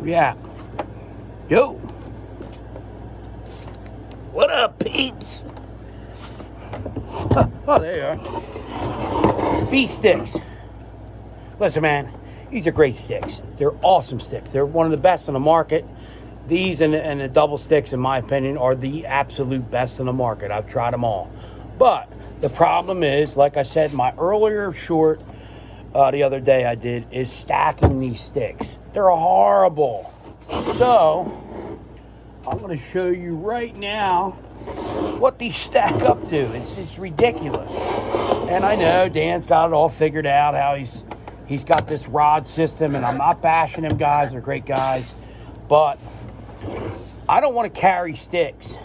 Yeah. Yo. What up, peeps? Oh, there you are. Bee sticks. Listen, man, these are great sticks. They're awesome sticks. They're one of the best on the market. These and the double sticks, in my opinion, are the absolute best on the market. I've tried them all. But the problem is, like I said, my earlier short the other day I did, is stacking these sticks. They're horrible. So, I'm going to show you right now what these stack up to. It's ridiculous. And I know Dan's got it all figured out, how he's got this rod system, and I'm not bashing them guys. They're great guys. But I don't want to carry sticks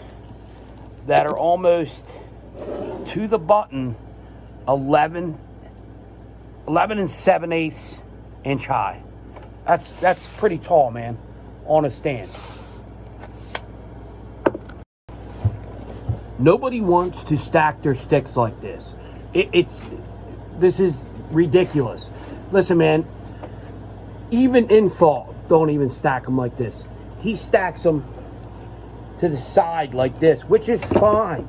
that are almost to the button 11 and 7/8 inch high. That's pretty tall, man, on a stand. Nobody wants to stack their sticks like this. This is ridiculous. Listen, man, even in fall, don't even stack them like this. He stacks them to the side like this, which is fine.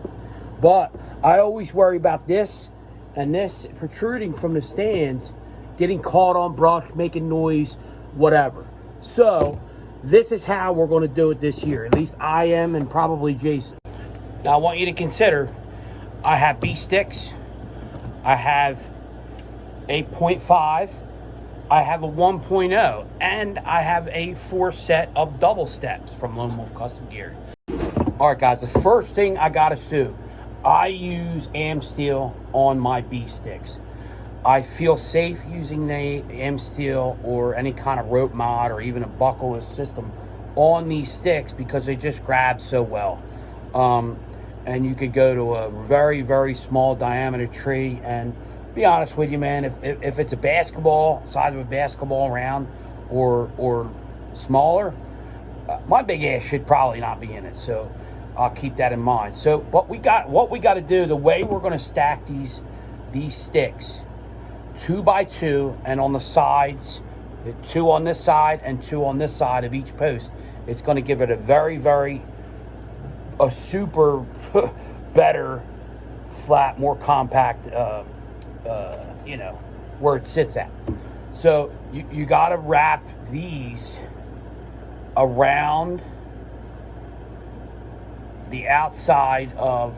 But I always worry about this and this protruding from the stands, getting caught on brush, making noise, whatever. So this is how we're going to do it this year. At least I am, and probably Jason. Now I want you to consider, I have B sticks, I have a 0.5, I have a 1.0, and I have a 4 set of double steps from Lone Wolf Custom Gear. All right, guys, the first thing I got to do, I use Amsteel on my B sticks. I feel safe using the Amsteel or any kind of rope mod or even a buckleless system on these sticks because they just grab so well. And you could go to a very, very small diameter tree, and be honest with you, man, if it's a basketball, size of a basketball round or smaller, my big ass should probably not be in it. So I'll keep that in mind. So what we got to do, the way we're going to stack these sticks, 2 by 2, and on the sides, 2 on this side and 2 on this side of each post. It's going to give it a super better, flat, more compact, where it sits at. So you got to wrap these around the outside of,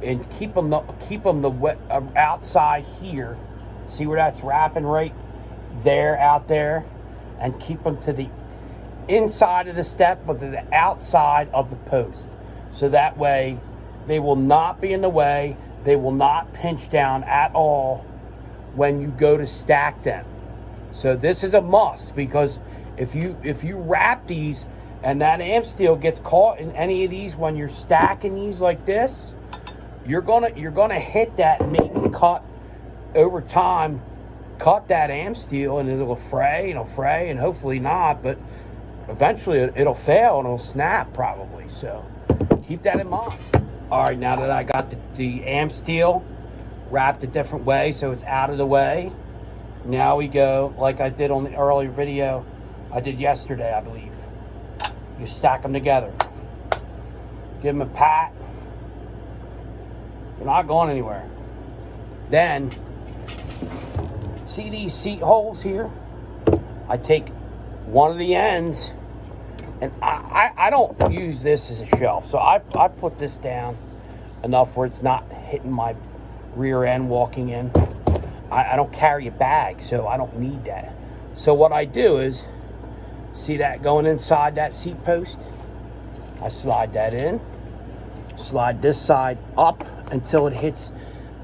and keep them the outside here. See where that's wrapping right there, out there, and keep them to the inside of the step, but to the outside of the post. So that way they will not be in the way. They will not pinch down at all when you go to stack them. So this is a must, because if you wrap these and that Amsteel gets caught in any of these when you're stacking these like this, you're gonna hit that and maybe cut over time, cut that Amsteel, and it'll fray and hopefully not, but eventually it'll fail and it'll snap probably. So keep that in mind. All right, now that I got the Amsteel wrapped a different way so it's out of the way, now we go like I did on the earlier video I did yesterday, I believe. You stack them together, give them a pat. They're not going anywhere. Then, see these seat holes here? I take one of the ends, and I don't use this as a shelf. So I put this down enough where it's not hitting my rear end walking in. I don't carry a bag, so I don't need that. So what I do is, see that going inside that seat post? I slide that in, slide this side up until it hits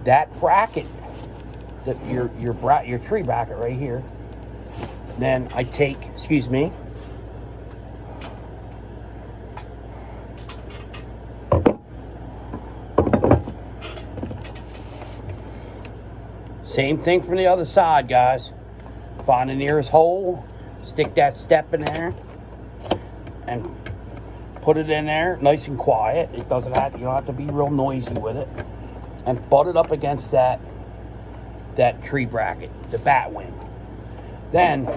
that bracket, your tree bracket right here. Then I take, same thing from the other side, guys. Find the nearest hole, stick that step in there, and put it in there nice and quiet. It doesn't have, you don't have to be real noisy with it. And butt it up against that tree bracket, the bat wing. Then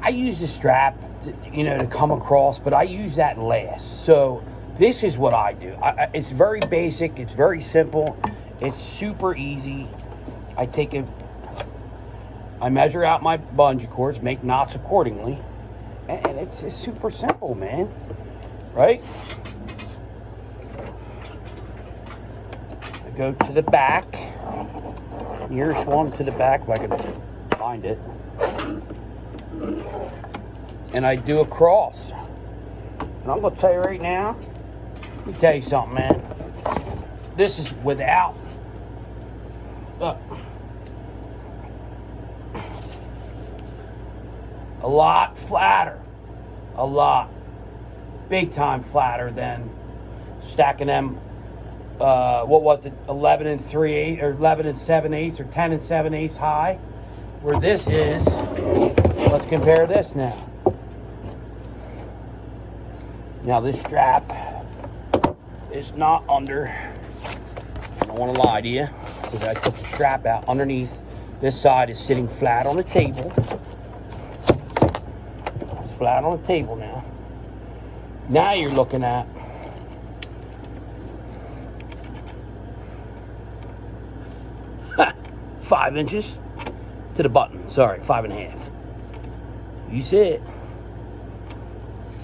I use the strap, to come across, but I use that last. So this is what I do. It's very basic. It's very simple. It's super easy. I measure out my bungee cords, make knots accordingly, and it's just super simple, man. Right? I go to the back. Here's one to the back, if I can find it. And I do a cross. And I'm going to tell you right now, let me tell you something, man. This is without, a lot flatter. A lot. Big time flatter than stacking them, 11 and 3/8 or 11 and 7/8 or 10 and 7/8 high. Where this is, let's compare this now. Now this strap is not under, I don't want to lie to you, because I took the strap out underneath. This side is sitting flat on the table. It's flat on the table now. Now you're looking at five inches to the button. Sorry, 5.5. You see it.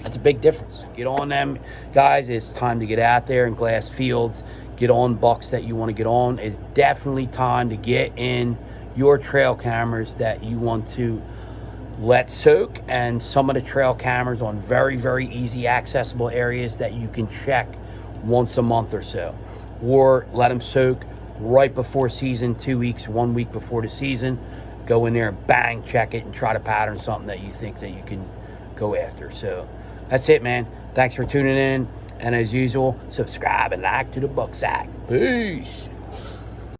That's a big difference. Get on them, guys. It's time to get out there in glass fields. Get on bucks that you want to get on. It's definitely time to get in your trail cameras that you want to let soak, and some of the trail cameras on very, very easy accessible areas that you can check once a month or so, or let them soak right before season, 2 weeks, 1 week before the season. Go in there and bang, check it, and try to pattern something that you think that you can go after. So that's it, man. Thanks for tuning in, and as usual, subscribe and like to the Buck Sack. Peace.